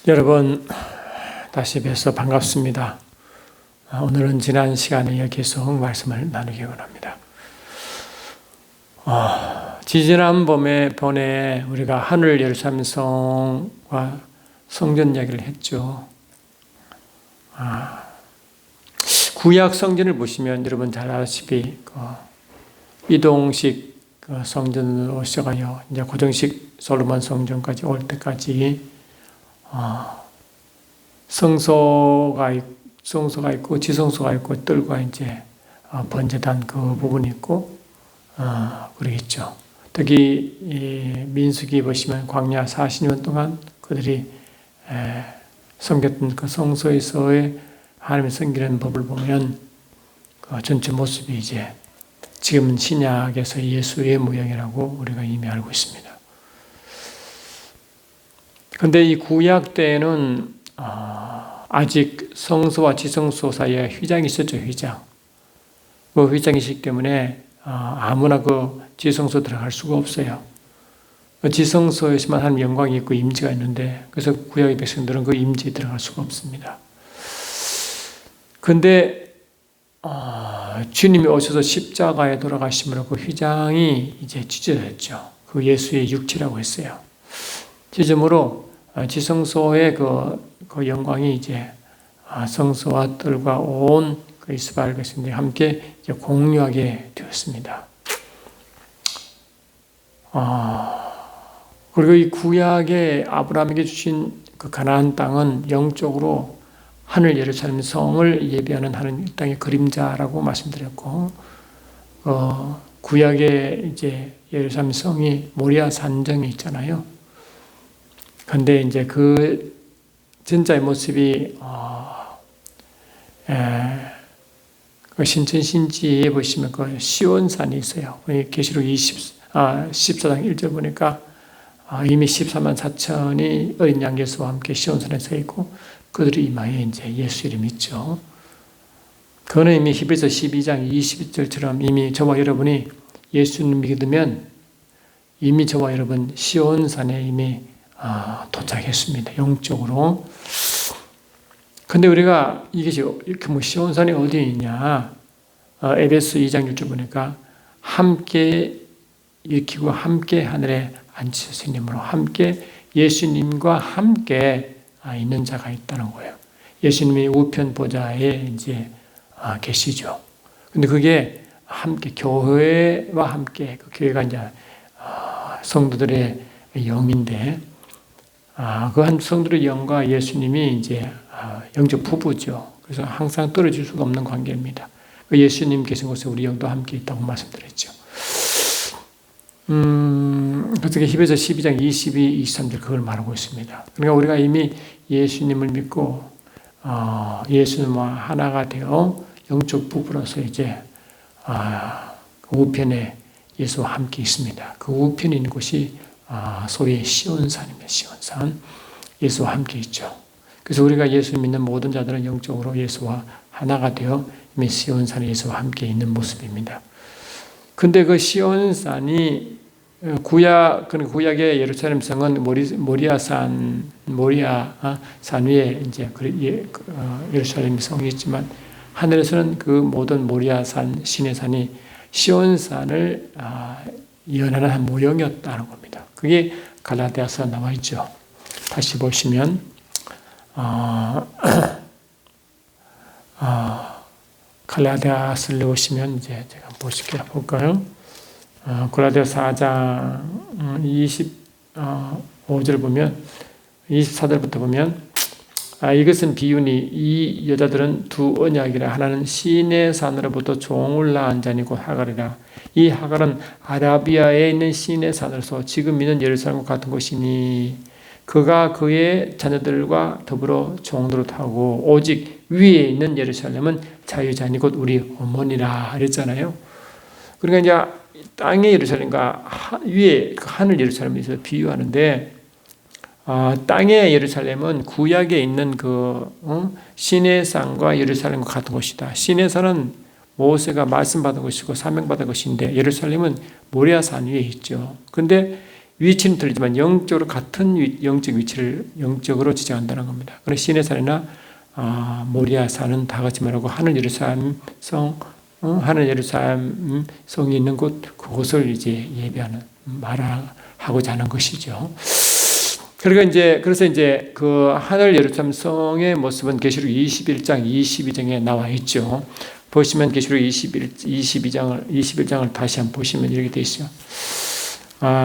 여러분 다시 뵈서 반갑습니다. 오늘은 지난 시간에 이어 계속 말씀을 나누기 원합니다. 지지난 번에 우리가 하늘 예루살렘 성과 성전 이야기를 했죠. 구약 성전을 보시면 여러분 잘 아시다시피 이동식 성전으로 시작하여 이제 고정식 솔로몬 성전까지 올 때까지 성소가 있고 지성소가 있고 뜰과 이제 번제단 그 부분이 있고 그러겠죠. 특히 민수기 보시면 광야 40년 동안 그들이 섬겼던 그 성소에서의 하나님의 섬기는 법을 보면 그 전체 모습이 이제 지금은 신약에서 예수의 모양이라고 우리가 이미 알고 있습니다. 그런데 이 구약 때에는 아직 성소와 지성소 사이에 휘장이 있었죠. 휘장. 그 휘장이 있기 때문에 아무나 그 지성소 들어갈 수가 없어요. 그 지성소에서만 하나님 영광이 있고 임재가 있는데 그래서 구약의 백성들은 그 임재에 들어갈 수가 없습니다. 그런데 주님이 오셔서 십자가에 돌아가심으로 그 휘장이 이제 찢어졌죠. 그 예수의 육체라고 했어요. 찢음으로 지성소의 그 영광이 이제 성소와 뜰과 온 그 이스라엘 백성들이 함께 이제 공유하게 되었습니다. 그리고 이 구약에 아브라함에게 주신 그 가나안 땅은 영적으로 하늘 예루살렘 성을 예비하는 하는 땅의 그림자라고 말씀드렸고, 구약에 이제 예루살렘 성이 모리아 산정에 있잖아요. 근데 이제 그 진짜의 모습이 그 신천신지에 보시면 그 시온산이 있어요. 계시록 14장 1절 보니까 이미 14만 4천이 어린 양 예수와 함께 시온산에 서 있고 그들이 이마에 이제 예수 이름이 있죠. 그거는 이미 히브리서 12장 21절처럼 이미 저와 여러분이 예수님 믿으면 이미 저와 여러분 시온산에 이미 도착했습니다. 영적으로. 근데 우리가 이것이 이렇게 시온산이 어디에 있냐? 에베소 2장 6절 보니까 함께 일으키고 함께 하늘에 앉으시님으로 함께 예수님과 함께 있는 자가 있다는 거예요. 예수님이 우편 보좌에 이제 계시죠. 근데 그게 함께 교회와 함께 그 교회가 이제 성도들의 영인데 그 한 성도의 영과 예수님이 이제 영적 부부죠. 그래서 항상 떨어질 수가 없는 관계입니다. 예수님 계신 곳에 우리 영도 함께 있다고 말씀드렸죠. 그래서 히브리서 12장 22, 23절 그걸 말하고 있습니다. 그러니까 우리가 이미 예수님을 믿고 예수님과 하나가 되어 영적 부부로서 이제 그 우편에 예수와 함께 있습니다. 그 우편에 있는 곳이 소위 시온산입니다. 시온산. 예수와 함께 있죠. 그래서 우리가 예수 믿는 모든 자들은 영적으로 예수와 하나가 되어 이미 시온산에 예수와 함께 있는 모습입니다. 근데 그 시온산이 구약의 예루살렘 성은 모리아 산 위에 이제 예루살렘 성이 있지만 하늘에서는 그 모든 모리아 산 신의 산이 시온산을 연하는 한 모형이었다는 겁니다. 그게 갈라디아서 나와 있죠. 다시 보시면 갈라디아서를 보시면 이제 제가 볼까요? 갈라디아서 4장 25절 보면 24절부터 보면 이것은 비유니 이 여자들은 두 언약이라 하나는 시내 산으로부터 종을 낳은 자니 곧 하갈이라. 이 하갈은 아라비아에 있는 시내 산으로서 지금 있는 예루살렘과 같은 곳이니 그가 그의 자녀들과 더불어 종로를 타고 오직 위에 있는 예루살렘은 자유자니 곧 우리 어머니라 그랬잖아요. 그러니까 이제 땅의 예루살렘과 위에 하늘 예루살렘에서 비유하는데 땅의 예루살렘은 구약에 있는 시내산과 예루살렘과 같은 곳이다. 시내산은 모세가 말씀받은 것이고 사명받은 것인데 예루살렘은 모리아산 위에 있죠. 그런데 위치는 틀리지만 영적으로 같은 영적 위치를 영적으로 지정한다는 겁니다. 그래서 시내산이나 모리아 산은 다 같이 말하고 하늘 예루살렘 성이 있는 곳, 그곳을 이제 예배하는 말하고자 하는 것이죠. 그래서 이제 그 하늘 예루살렘 성의 모습은 계시록 21장, 22장에 나와 있죠. 보시면 계시록 21장을 다시 한번 보시면 이렇게 되어 있어요.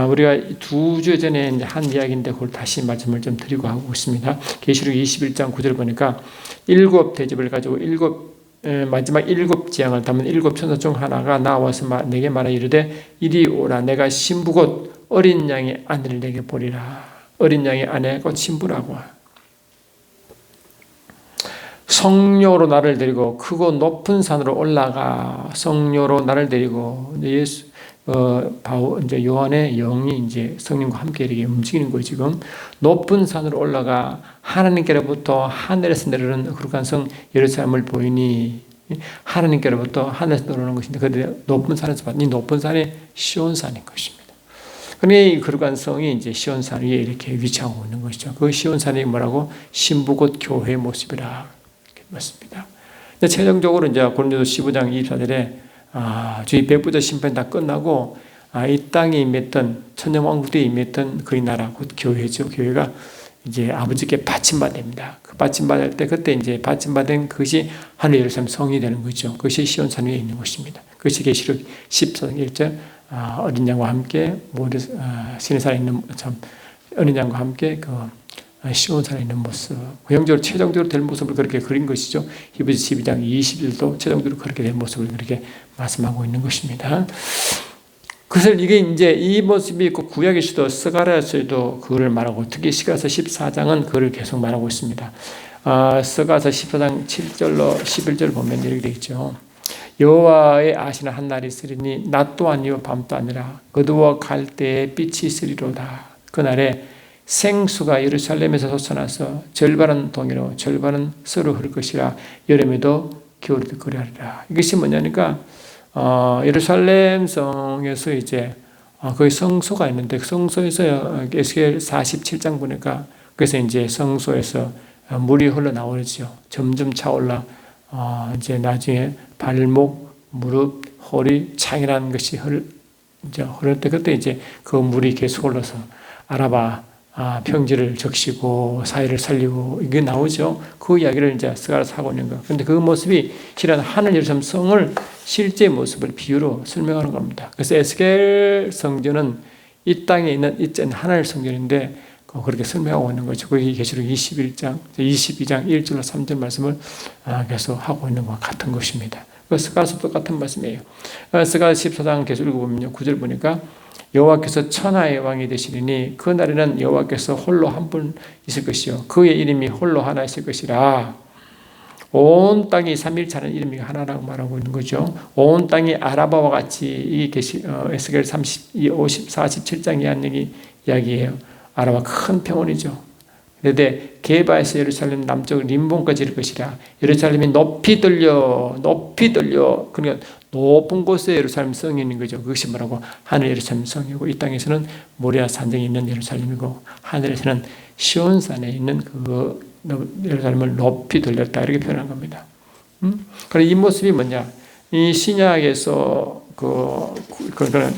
우리가 2주 전에 이제 한 이야기인데 그걸 다시 말씀을 좀 드리고 하고 있습니다. 계시록 21장 9절 보니까 7 대접을 가지고 마지막 7 재앙을 담은 7 천사 중 하나가 나와서 내게 말하 이르되 이리 오라. 내가 신부 곧 어린 양의 아내를 내게 보리라. 어린 양의 아내 곧 신부라고. 성녀로 나를 데리고 크고 높은 산으로 올라가. 성녀로 나를 데리고 이제 요한의 영이 이제 성령과 함께 이렇게 움직이는 거예요. 지금 높은 산으로 올라가 하나님께로부터 하늘에서 내려오는 거룩한 성 예루살렘을 보이니, 하나님께로부터 하늘에서 내려오는 것인데, 그런데 높은 산에서 봤더니 높은 산이 시온산인 것입니다. 그러니까 이 거룩한 성이 이제 시온산 위에 이렇게 위치하고 있는 것이죠. 그 시온산이 뭐라고? 신부 곧 교회의 모습이라 맞습니다. 최종적으로 이제 고린도서 15장 24절에 주의 백부자 심판이 다 끝나고 이 땅에 임했던 천년왕국에 임했던 그의 나라 곧 교회죠. 교회가 이제 아버지께 받침받습니다. 그 받침받을 때 그때 이제 받침받은 그것이 하늘 예루살렘 성이 되는 거죠. 그것이 시온산 위에 있는 것입니다. 그것이 계시록 14장 1절 어린 양과 함께 시내산에 있는 어린 양과 함께 그 시온산에 있는 모습, 영적으로 최종적으로 될 모습을 그렇게 그린 것이죠. 히브리서 12장 20절도 최종적으로 그렇게 된 모습을 그렇게 말씀하고 있는 것입니다. 그래서 이게 이제 이 모습이 있고 구약에서도 스가랴서에도 그거를 말하고, 특히 시가서 14장은 그걸 계속 말하고 있습니다. 스가랴서 14장 7절로 11절 보면 이렇게 되어 있죠. 여호와의 아시는 한 날이 있으리니 낮도 아니요 밤도 아니라 어두워 갈 때에 빛이 있으리로다. 그날에 생수가 예루살렘에서 솟아나서 절반은 동해로 절반은 서로 흐를 것이라. 여름에도 겨울에도 그리하리라. 이것이 뭐냐니까 예루살렘 성에서 이제 거기 성소가 있는데 성소에서 에스겔 47장 보니까 그래서 이제 성소에서 물이 흘러나오죠. 점점 차올라 이제 나중에 발목, 무릎, 허리, 창이라는 것이 흐를 때 그때 이제 그 물이 계속 흘러서 아라바 평지를 적시고 사회를 살리고 이게 나오죠. 그 이야기를 이제 스가랴서 하고 있는 거. 그런데 그 모습이 실은 하늘 예루살렘 성을 실제 모습을 비유로 설명하는 겁니다. 그래서 에스겔 성전은 이 땅에 있는 하늘 성전인데 그렇게 설명하고 있는 거죠. 거기 계시록 22장 1절로 3절 말씀을 계속 하고 있는 것과 같은 것입니다. 스가랴서 똑같은 말씀이에요. 스가랴서 14장 계속 읽어보면 9절 보니까 여호와께서 천하의 왕이 되시리니 그 날에는 여호와께서 홀로 한 분 있을 것이요 그의 이름이 홀로 하나 있을 것이라. 온 땅이 삼일차는 이름이 하나라고 말하고 있는 거죠. 온 땅이 아라바와 같이 이 에스겔 47장 이야기예요. 아라바 큰 평원이죠. 그런데 게바에서 예루살렘 남쪽 림본까지 이를 것이라. 예루살렘이 높이 들려 그러니까 높은 곳에 예루살렘 성이 있는 거죠. 그것이 뭐라고? 하늘 예루살렘 성이고, 이 땅에서는 모리아 산정에 있는 예루살렘이고, 하늘에서는 시온산에 있는 그 예루살렘을 높이 들렸다 이렇게 표현한 겁니다. 그럼 이 모습이 뭐냐? 이 신약에서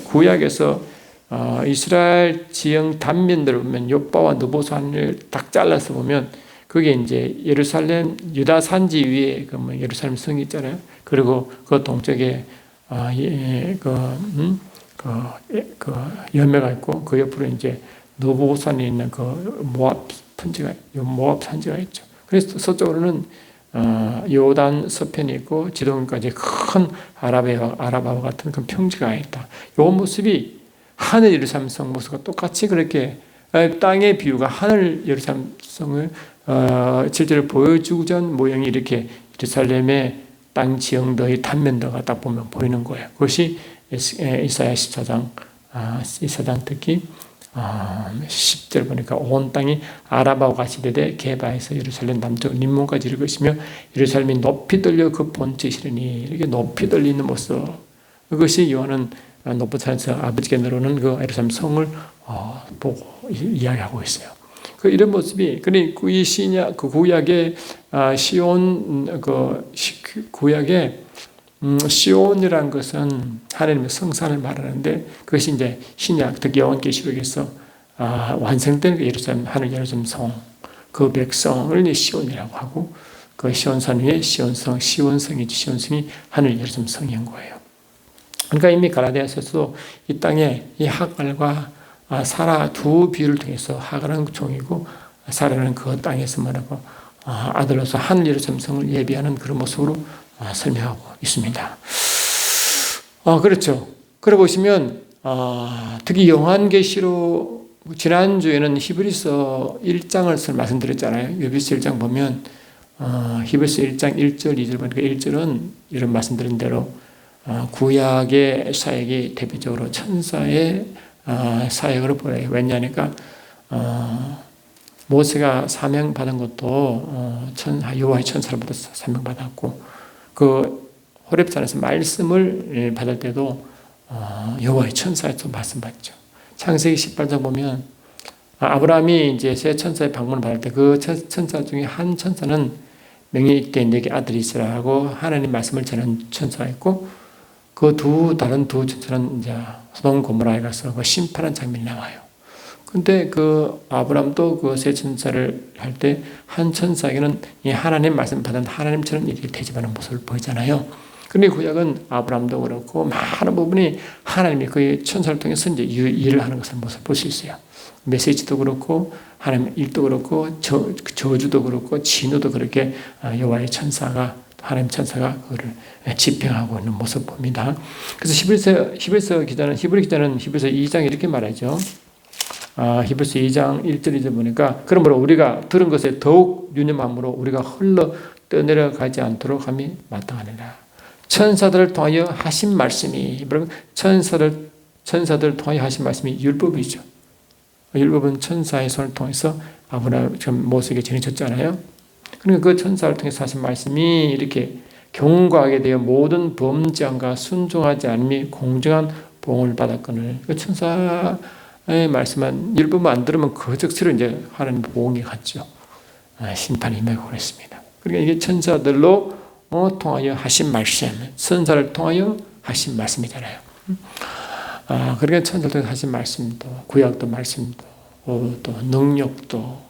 구약에서 이스라엘 지형 단면들을 보면 욥바와 느보산을 딱 잘라서 보면 그게 이제 예루살렘 유다 산지 위에 그 예루살렘 성이 있잖아요. 그리고 그 동쪽에 열매가 있고 그 옆으로 이제 느보산에 있는 그 모압 산지가 있죠. 그래서 서쪽으로는 요단 서편이 있고 지동까지 큰 아라바와 같은 그 평지가 있다. 이 모습이 하늘 예루살렘 성 모습과 똑같이 그렇게 땅의 비유가 하늘 예루살렘 성을 실제로 보여주고자 모양이 이렇게 예루살렘의 땅 지형도의 단면도가 딱 보면 보이는 거예요. 그것이 이사야 14장 특히 10절 보니까 온 땅이 아라바와 같이 되되 게바에서 예루살렘 남쪽 림몬까지 이를 것이며 예루살렘이 높이 들려 그 본체시리니. 이렇게 높이 들리는 모습, 그것이 요한은 높은 산에서 아버지께 내려오는 그 예루살렘 성을 보고 이야기하고 있어요. 이런 모습이, 이 신약, 구약의 시온, 구약의 시온이라는 것은 하나님의 성산을 말하는데, 그것이 이제 신약, 특히 요한계시록에서 완성된 예루살렘, 하늘 예루살렘 성, 그 백성을 시온이라고 하고, 그 시온산 위에 시온성이 하늘 예루살렘 성인 거예요. 그러니까 이미 갈라디아서도 이 땅에 이 하갈과 사라 두 비유를 통해서, 하갈은 종이고 사라는 그 땅에서 말하고 아들로서 하늘 예루살렘 성을 예비하는 그런 모습으로 설명하고 있습니다. 그렇죠. 그래 보시면 특히 요한계시록, 지난주에는 히브리서 1장을 말씀드렸잖아요. 히브리서 1장 보면 히브리서 1장 1절 2절 보니까 1절은 이런 말씀드린 대로 구약의 사역이 대표적으로 천사의 사역으로 보여요. 왜냐하니까 모세가 사명받은 것도 여호와의 천사로부터 사명받았고, 그 호렙산에서 말씀을 받을 때도 여호와의 천사에서 말씀받죠. 창세기 18장 보면 아브라함이 이제 세 천사의 방문을 받을 때 그 천사 중에 한 천사는 명예 있게 내게 아들이 있으라 하고 하나님 말씀을 전하는 천사가 있고, 그 다른 두 천사는 이제 소돔 고모라에 가서 그 심판한 장면이 나와요. 근데 그 아브라함도 그 세 천사를 할 때 한 천사에게는 이 하나님 말씀 받은 하나님처럼 이렇게 대접하는 모습을 보이잖아요. 근데 구약은 아브라함도 그렇고 많은 부분이 하나님이 그 천사를 통해서 이제 일을 하는 것을 모습을 볼 수 있어요. 메시지도 그렇고 하나님의 일도 그렇고 저주도 그렇고 진노도 그렇게 여호와의 천사가, 하나님 천사가 그거를 집행하고 있는 모습을 봅니다. 그래서 히브리서 기자는 히브리서 2장 이렇게 말하죠. 히브리서 2장 1절 2절 보니까, 그러므로 우리가 들은 것에 더욱 유념함으로 우리가 흘러 떠내려가지 않도록 함이 마땅하니라. 천사들을 통하여 하신 말씀이, 천사들을 통하여 하신 말씀이 율법이죠. 율법은 천사의 손을 통해서 아브라함, 모세에게 전해졌잖아요. 그러니까 그 천사를 통해서 하신 말씀이 이렇게 경고하게 되어 모든 범죄함과 순종하지 않음이 공정한 보응을 받았거늘. 그 천사의 말씀은 율법만 안 들으면 그 즉시로 이제 하나님 보응이 갔죠. 심판이 임하고 그랬습니다. 그러니까 이게 천사들로 통하여 하신 말씀, 천사를 통하여 하신 말씀이잖아요. 그러니까 천사를 통해서 하신 말씀도, 구약도 말씀도, 또 능력도,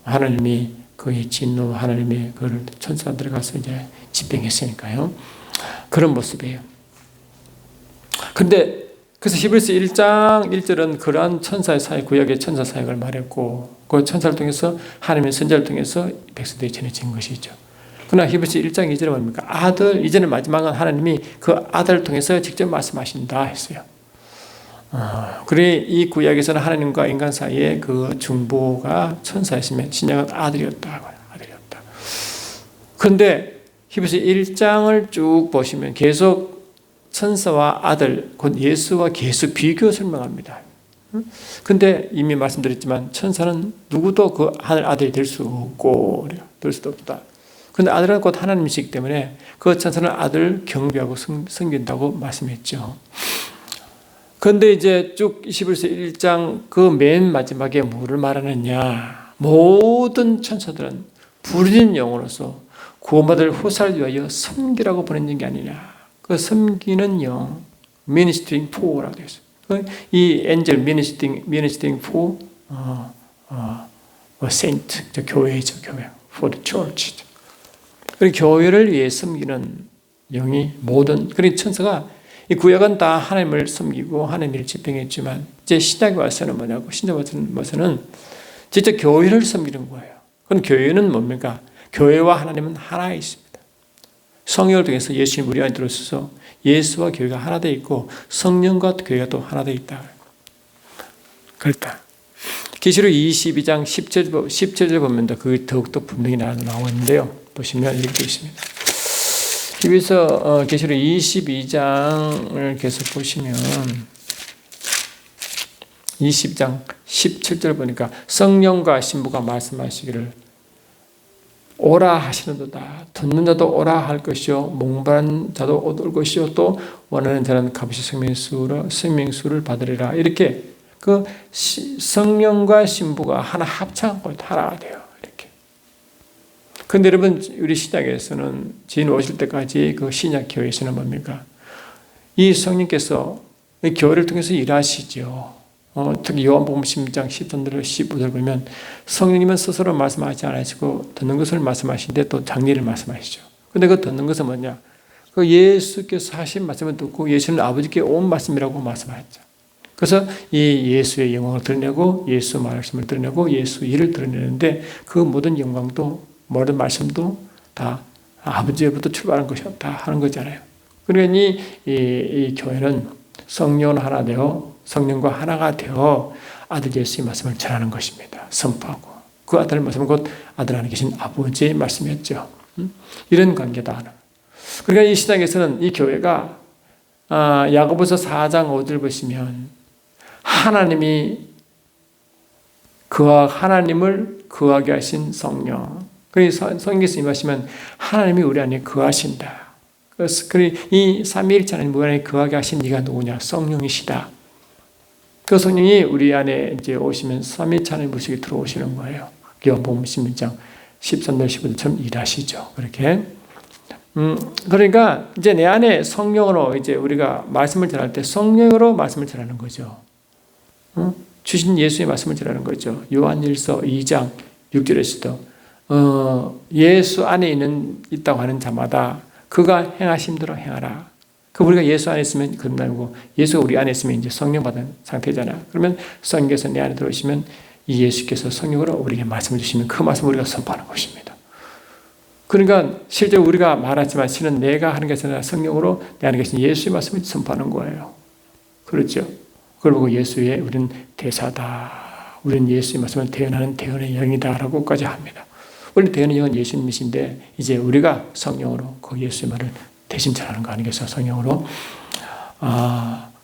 하나님이 그의 진노, 하나님의 그를 천사들에 가서 이제 집행했으니까요. 그런 모습이에요. 근데 그래서 히브리서 1장 1절은 그러한 천사의 사역, 구약의 천사 사역을 말했고, 그 천사를 통해서 하나님의 선자를 통해서 백성들이 전해진 것이죠. 그러나 히브리서 1장 2절은 뭡니까? 아들, 이제는 마지막은 하나님이 그 아들을 통해서 직접 말씀하신다 했어요. 그래 이 구약에서는 하나님과 인간 사이에 그 중보가 천사였으면 신약은 아들이었다. 그런데 히브리서 1장을 쭉 보시면 계속 천사와 아들, 곧 예수와 계속 비교 설명합니다. 근데 이미 말씀드렸지만 천사는 누구도 그 하늘 아들이 될 수 없고, 될 수도 없다. 그런데 아들은 곧 하나님이시기 때문에 그 천사는 아들 경배하고 섬긴다고 말씀했죠. 그런데 이제 쭉 히브리서 1장 그 맨 마지막에 뭐를 말하느냐. 모든 천사들은 부르짖는 영으로서 구원받을 후사를 위하여 섬기라고 보내는 게 아니냐. 그 섬기는 영, ministering for라고 되어 있어요. 이 angel ministering for saint, 교회죠, 교회. for the church. 교회를 위해 섬기는 영이 모든, 그러니까 천사가 이 구약은 다 하나님을 섬기고 하나님을 집행했지만 이제 신약에 와서는 뭐냐고, 신약에 와서는 진짜 교회를 섬기는 거예요. 그럼 교회는 뭡니까? 교회와 하나님은 하나 있습니다. 성령을 통해서 예수님 우리 안에 들어서서 예수와 교회가 하나 되어 있고 성령과 교회가 또 하나 되어 있다. 그렇다. 계시록 22장 10절 보면 그 더욱더 분명히 나오는데요. 보시면 이렇게 있습니다. 여기서 계시록 22장을 계속 보시면 20장 17절 보니까 성령과 신부가 말씀하시기를 오라 하시는도다. 듣는 자도 오라 할 것이요 목마른 자도 얻을 것이요 또 원하는 자는 값없이 생명수를 받으리라. 이렇게 그 성령과 신부가 하나 합창하고 하나가 돼요. 이렇게. 근데 여러분, 우리 신약에서는 주님 오실 때까지 그 신약 교회에서는 뭡니까? 이 성령께서 이 교회를 통해서 일하시죠. 특히 요한복음 10장 10절로 15절 보면 성령님은 스스로 말씀하지 않으시고 듣는 것을 말씀하시는데 또 장리를 말씀하시죠. 근데 그 듣는 것은 뭐냐? 그 예수께서 하신 말씀을 듣고 예수는 아버지께 온 말씀이라고 말씀하셨죠. 그래서 이 예수의 영광을 드러내고 예수 말씀을 드러내고 예수 일을 드러내는데 그 모든 영광도 모든 말씀도 다 아버지로부터 출발한 것이었다 하는 거잖아요. 그러니 이 교회는 성령 하나 되어 성령과 하나가 되어 아들 예수의 말씀을 전하는 것입니다. 선포하고 그 아들의 말씀은 곧 아들 안에 계신 아버지의 말씀이었죠. 이런 관계다. 그러니까 이 시장에서는 이 교회가 야고보서 4장 5절 보시면 하나님을 거하게 하신 성령. 그래서 성경에서 임하시면 하나님이 우리 안에 거하신다. 그래서 이 삼위일체 하나님 우리 안에 거하게 하신 이가 누구냐? 성령이시다. 그 성령이 우리 안에 이제 오시면 삼위일체 하나님 모습이 들어오시는 거예요. 요한복음 16장 13절 15절처럼 일하시죠. 그렇게. 그러니까 이제 내 안에 성령으로 이제 우리가 말씀을 전할 때 성령으로 말씀을 전하는 거죠. 주신 예수의 말씀을 전하는 거죠. 요한일서 2장 6절에서도 예수 안에 있다고 하는 자마다 그가 행하신 대로 행하라. 우리가 예수 안에 있으면 그런다고 예수가 우리 안에 있으면 이제 성령 받은 상태잖아요. 그러면 성령께서 내 안에 들어오시면 이 예수께서 성령으로 우리에게 말씀을 주시면 그 말씀을 우리가 선포하는 것입니다. 그러니까 실제 우리가 말하지만 실은 내가 하는 것이 아니라 성령으로 내 안에 계신 예수의 말씀을 선포하는 거예요. 그렇죠? 그걸 보고 예수의 우리는 대사다. 우리는 예수의 말씀을 대언하는 대언의 영이다라고까지 합니다. 원래 대언의 영은 예수님이신데 이제 우리가 성령으로 그 예수의 말을 대신 전하는 거 아니겠어요? 성령으로.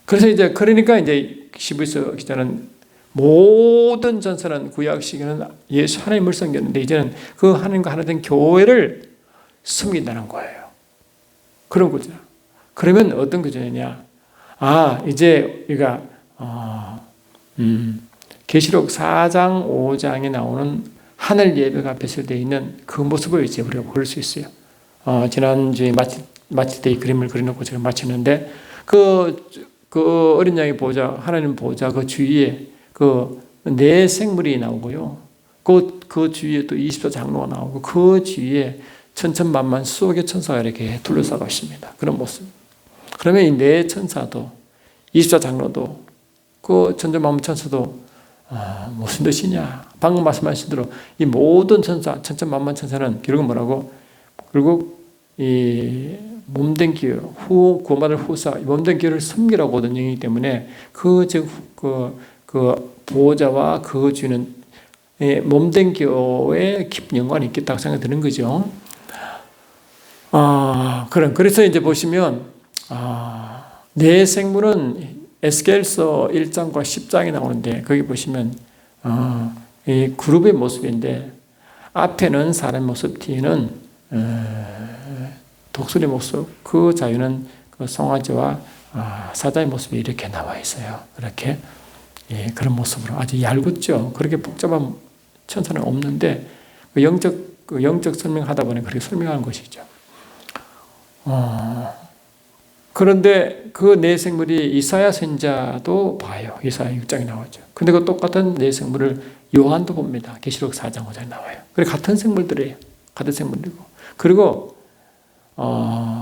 그래서 이제 그러니까 이제 히브리서 기자는 모든 전서는 구약 시기는 예수 하나님을 섬겼는데 이제는 그 하나님과 하나 된 교회를 섬긴다는 거예요. 그런 거죠. 그러면 어떤 구조냐? 이제 우리가 계시록 4장 5장에 나오는 하늘 예배가 배설되어 있는 그 모습을 이제 우리가 볼 수 있어요. 지난주에 마칠 때 이 그림을 그려놓고 제가 마쳤는데 그 어린 양의 보좌, 하나님 보좌 그 주위에 그 네 생물이 나오고요. 그 주위에 또 24장로가 나오고 그 주위에 천천만만 수억의 천사가 이렇게 둘러싸고 있습니다. 그런 모습. 그러면 이 네 천사도 24장로도 그 천천만만 천사도 무슨 뜻이냐? 방금 말씀하신 대로 이 모든 천사, 천천만만 천사는 결국은 뭐라고? 결국 이 몸된 기회, 구원받을 후사, 몸된 기회를 섬기라고 하던 영이기 때문에 그 보호자와 그 주는 몸된 교회에 깊은 연관이 있겠다고 생각이 드는 거죠. 그래서 이제 보시면, 네 생물은 에스겔서 1장과 10장이 나오는데, 거기 보시면, 이 그룹의 모습인데, 앞에는 사람 모습, 뒤에는 독수리 모습, 그 자유는 그 송아지와 사자의 모습이 이렇게 나와 있어요. 이렇게. 그런 모습으로 아주 얇았죠. 그렇게 복잡한 천사는 없는데 영적 설명하다 보니 그렇게 설명한 것이죠. 그런데 그 네 생물이 이사야 선지자도 봐요. 이사야 6장에 나오죠. 근데 그 똑같은 네 생물을 요한도 봅니다. 계시록 4장 5장에 나와요. 그래 같은 생물들이에요. 같은 생물들이고. 그리고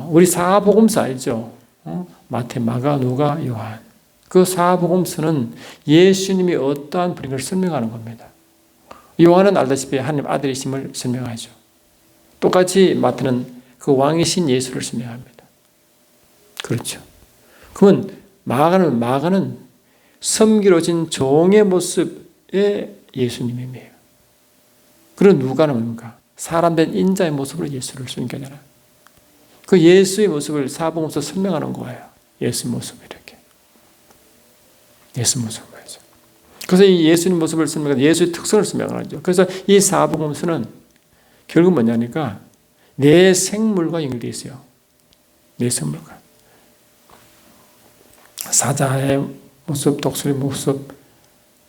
우리 사복음서 알죠? 마태, 마가, 누가, 요한. 그 사복음서는 예수님이 어떠한 분인 걸 설명하는 겁니다. 요한은 알다시피 하나님 아들이심을 설명하죠. 똑같이 마태는 그 왕이신 예수를 설명합니다. 그렇죠. 그러면 마가는 섬기로진 종의 모습의 예수님이에요. 그리고 누가는 뭡니까? 사람된 인자의 모습으로 예수를 설명하잖아요. 그 예수의 모습을 사복음서 설명하는 거예요. 예수 모습 이렇게. 예수 모습을 말이죠. 그래서 이 예수님 모습을 설명하고 예수의 특성을 설명하죠. 그래서 이 사복음서는 결국 뭐냐니까 네 생물과 연결되어 있어요. 네 생물과. 사자의 모습, 독수리 모습,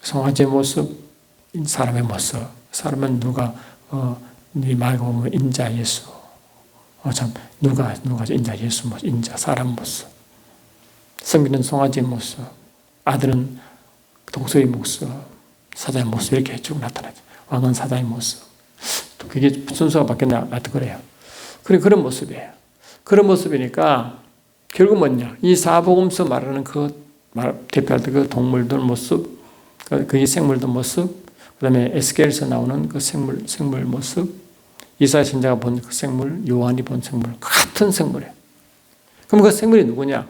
송아지의 모습, 사람의 모습. 사람은 누가 네 말고 보면 인자 예수. 누가 인자 예수 모습, 인자 사람 모습. 성기는 송아지의 모습, 아들은 독수리 모습, 사자의 모습 이렇게 쭉 나타나죠. 왕은 사자의 모습. 또 그게 순서가 바뀌었나 하여튼 그래요. 그런 모습이에요. 그런 모습이니까 결국 뭐냐? 이 사복음서 말하는 대표할 때 그 동물들 모습, 그 생물들 모습, 그다음에 에스겔에서 나오는 그 생물 모습, 이사야 선지자가 본 그 생물, 요한이 본 생물, 같은 생물이에요. 그럼 그 생물이 누구냐?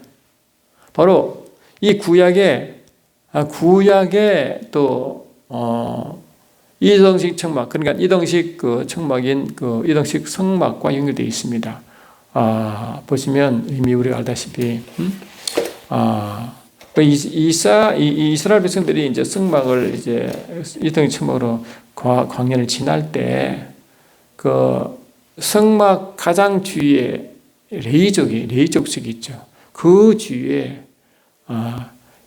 바로 이 구약의 또 이동식 청막, 그러니까 이동식 그 청막인 그 이동식 성막과 연결되어 있습니다. 보시면 이미 우리가 알다시피 이스라엘 백성들이 이제 성막을 이제 이동식 청막으로 광야를 지날 때 그 성막 가장 주위에 레이족식이 있죠. 그 주위에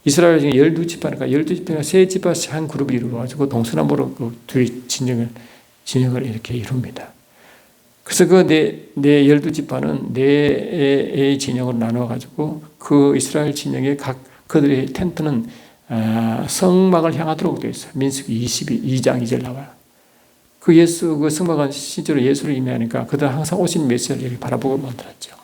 이스라엘 중에 12지파니까 12지파가 세 지파씩 한 그룹이 이루어가지고 동서남북으로 그 두 진영을 이렇게 이룹니다. 그래서 그 12지파는 네 진영으로 나눠가지고 그 이스라엘 진영의 그들의 텐트는 성막을 향하도록 되어 있어요. 민수기 22장 2절 나와요. 그 성막은 실제로 예수를 의미하니까 그들은 항상 오신 메시아를 이렇게 바라보고 만들었죠.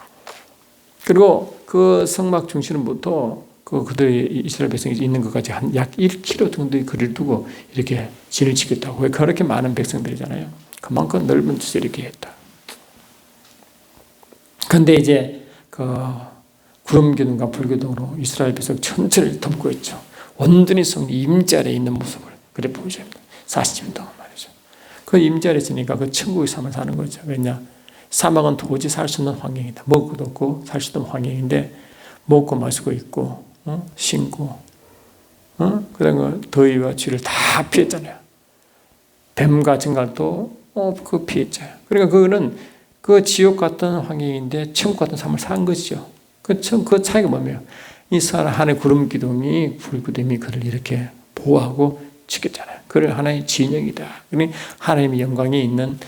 그리고 그 성막 중심부터 그들의 이스라엘 백성이 있는 것까지 한 약 1km 정도의 거리를 두고 이렇게 진을 지켰다고. 왜 그렇게 많은 백성들이잖아요. 그만큼 넓은 뜻을 이렇게 했다. 그런데 이제 구름 기둥과 불 기둥으로 이스라엘 백성 전체를 덮고 있죠. 온전히 성 임재 아래에 있는 모습을 그래 보여줍니다. 40년 동안 말이죠. 그 임재 아래에 있으니까 그 천국의 삶을 사는 거죠. 왜냐? 사막은 도저히 살 수 없는 환경이다. 먹을 것도 없고 살 수 없는 환경인데 먹고 마시고 있고 신고 그다음에 더위와 추위를 다 피했잖아요. 뱀과 정갈도 그 피했죠. 그러니까 그거는 그 지옥 같은 환경인데 천국 같은 삶을 산 것이죠. 그 차이가 뭐냐면 이 사람 하나의 구름 기둥이 불 기둥이 그를 이렇게 보호하고 지켰잖아요. 그를 하나의 진영이다. 그러니 하나님의 영광이 있는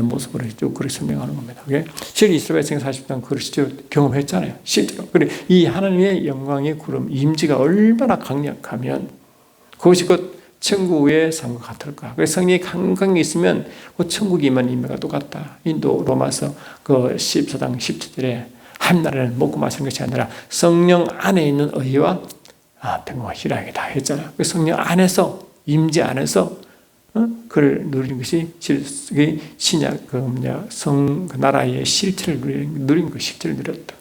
모습으로 쭉 그렇게 설명하는 겁니다. 실제 이스라엘 백성이 40년 그걸 실제로 경험했잖아요. 실제로. 그래 이 하나님의 영광의 구름 임재가 얼마나 강력하면 그것이 곧 천국의 삶과 같을까. 그래서 성령이 강하게 있으면 그 천국이 임한 의미가 똑같다. 인도 로마서 그 14장 17절에 한 나라는 먹고 마시는 것이 아니라 성령 안에 있는 의와 평강과 희락이다 했잖아요. 그 성령 안에서 임재 안에서 그걸 누리는 것이 신약 그 나라의 실체를 누린 그 실체를 누렸다.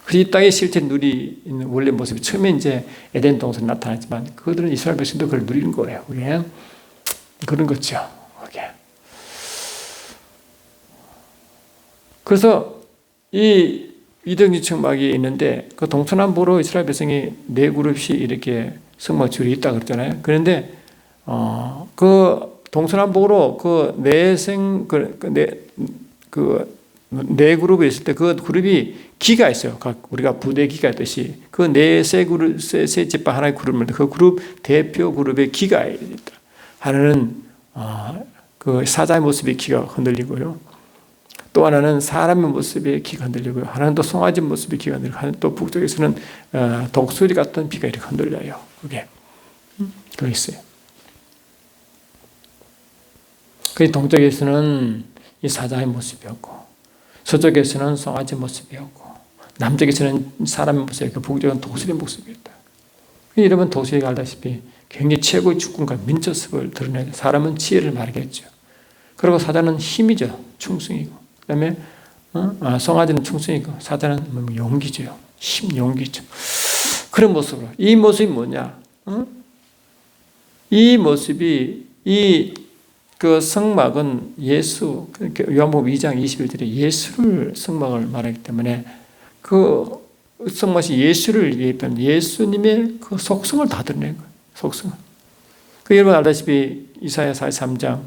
그래서 이 땅의 실체를 누리는 원래 모습이 처음에 이제 에덴 동산에 나타났지만 그들은 이스라엘 백성도 그걸 누리는 거예요. 그게 그런 거죠. 그게. 그래서 이 이등지 청막이 있는데 그 동서남북으로 이스라엘 백성이 네 그룹이 이렇게 성막 줄이 있다 그랬잖아요. 그런데 그 동서남북으로 네 그룹이 있을 때 그 그룹이 기가 있어요. 우리가 부대 기가 있듯이 그 세 지파 하나의 그룹인데 그 그룹 대표 그룹의 기가 있다. 하나는 그 사자의 모습의 기가 흔들리고요. 또 하나는 사람의 모습의 기가 흔들리고요. 하나는 또 송아지 모습의 기가 흔들리고, 하나는 또 북쪽에서는 독수리 같은 비가 이렇게 흔들려요. 그게 있어요. 그 동쪽에서는 이 사자의 모습이었고, 서쪽에서는 송아지 모습이었고, 남쪽에서는 사람의 모습이었고, 북쪽은 독수리 모습이었다. 여러분 독수리가 알다시피 굉장히 최고의 주권과 민첩성을 드러내죠. 사람은 지혜를 말하겠죠. 그리고 사자는 힘이죠. 충성이고. 그 다음에 송아지는 충성이고 사자는 용기죠. 용기죠. 그런 모습으로. 이 모습이 뭐냐? 이 모습이 그 성막은 예수, 요한복음 2장 21절에 예수를 성막을 말하기 때문에 그 성막이 예수를 예표하는 예수님의 그 속성을 다 드러낸 거예요. 속성을. 여러분 알다시피 이사야 43장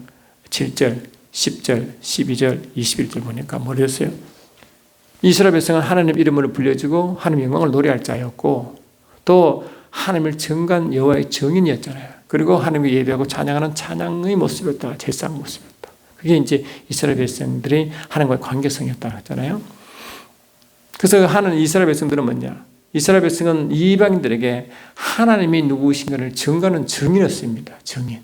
7절, 10절, 12절, 21절 보니까 뭐랬어요? 이스라엘 백성은 하나님 이름을 불려주고 하나님 영광을 노래할 자였고 또 하나님을 증거한 여호와의 증인이었잖아요. 그리고 하나님을 예배하고 찬양하는 찬양의 모습이었다. 제사장 모습이었다. 그게 이제 이스라엘 백성들이 하나님과의 관계성이었다고 했잖아요. 그래서 하는 이스라엘 백성들은 뭐냐? 이스라엘 백성은 이방인들에게 하나님이 누구신가를 증거하는 증인이었습니다. 증인.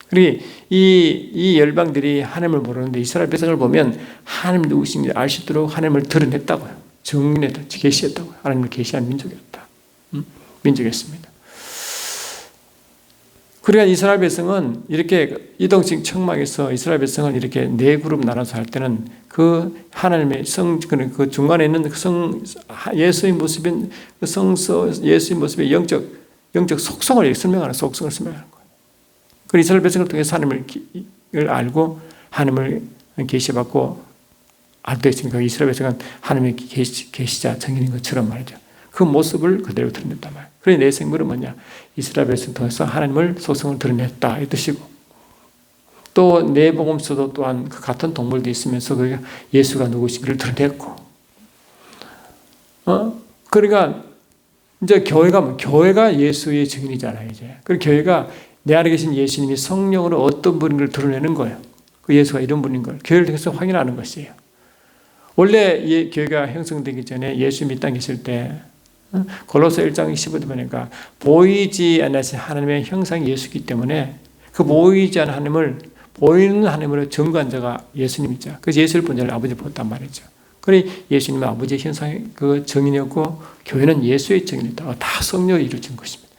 그리고 이 열방들이 하나님을 모르는데 이스라엘 백성을 보면 하나님 누구신지 알 수 있도록 하나님을 드러냈다고요. 증인했다, 계시했다고요. 하나님을 계시한 민족이었다. 민족이었습니다. 그러니까 이스라엘 백성은 이렇게 이동식 청막에서 이스라엘 백성을 이렇게 네 그룹 나눠서 할 때는 그 하나님의 그 중간에 있는 예수의 모습인 그 예수의 모습의 영적 속성을 설명하는 속성을 설명하는 거예요. 그 이스라엘 백성을 통해서 하나님을 알고 하나님을 계시받고 알게 됐으니까 이스라엘 백성은 하나님의 계시자 증인인 것처럼 말이죠. 그 모습을 그대로 드러냈단 말이에요. 그래서 내 생물은 뭐냐? 이스라엘 백성을 통해서 하나님을 속성을 드러냈다 이 뜻이고, 또 내 복음서도 또한 그 같은 동물도 있으면서 그 예수가 누구신지를 드러냈고, 그러니까 이제 교회가 예수의 증인이잖아요. 이제 그 교회가 내 안에 계신 예수님이 성령으로 어떤 분인 걸 드러내는 거예요. 그 예수가 이런 분인 걸 교회를 통해서 확인하는 것이에요. 원래 교회가 형성되기 전에 예수님이 이 땅에 계실 때 골로새 1장 15절 보니까 보이지 않으신 하나님의 형상이 예수이기 때문에 그 보이지 않는 하나님을 보이는 하나님으로 증거한 자가 예수님이죠. 그래서 예수를 본 자를 아버지 보았단 말이죠. 그래 예수님은 아버지의 형상의 그 증인이었고 교회는 예수의 증인이다. 다 성령을 이루어진 것입니다.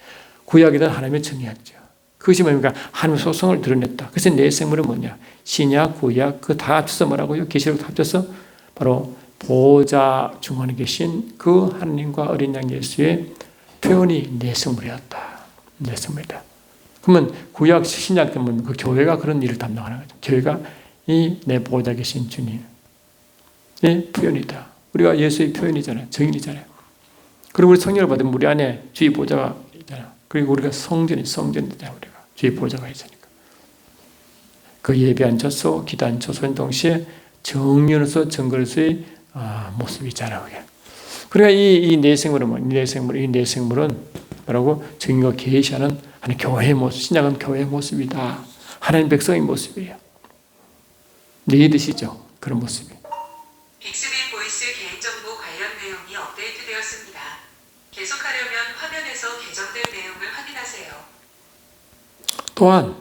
구약이든 하나님의 증인이었죠. 그것이 뭡니까? 하나님의 소성을 드러냈다. 그래서 내 생물은 뭐냐? 신약, 구약 그 다 합쳐서 뭐라고요? 계시록 다 합쳐서 바로 보좌 중앙에 계신 그 하나님과 어린 양 예수의 표현이 내 생물이었다. 내 생물이다. 그러면 구약 신약 때문에 그 교회가 그런 일을 담당하는 거죠. 교회가 이 내 보좌 계신 주님의 표현이다. 우리가 예수의 표현이잖아요. 증인이잖아요. 그리고 우리 성령을 받으면 우리 안에 주의 보좌가 있잖아요. 그리고 우리가 성전이잖아요. 우리가 주의 보좌가 있으니까. 그 예배한 처소, 기도한 처소인 동시에 정면으로서 증거로서의 모습이잖아요. 그러니까 이 내 생물은 이 내 생물은 뭐라고? 증인과 계시하는 하나님 교회의 모습, 신약은 교회의 모습이다. 하나님 백성의 모습이에요. 믿으시죠? 그런 모습이. 빅스비 보이스 개인정보 관련 내용이 업데이트되었습니다. 계속하려면 화면에서 개정된 내용을 확인하세요. 또한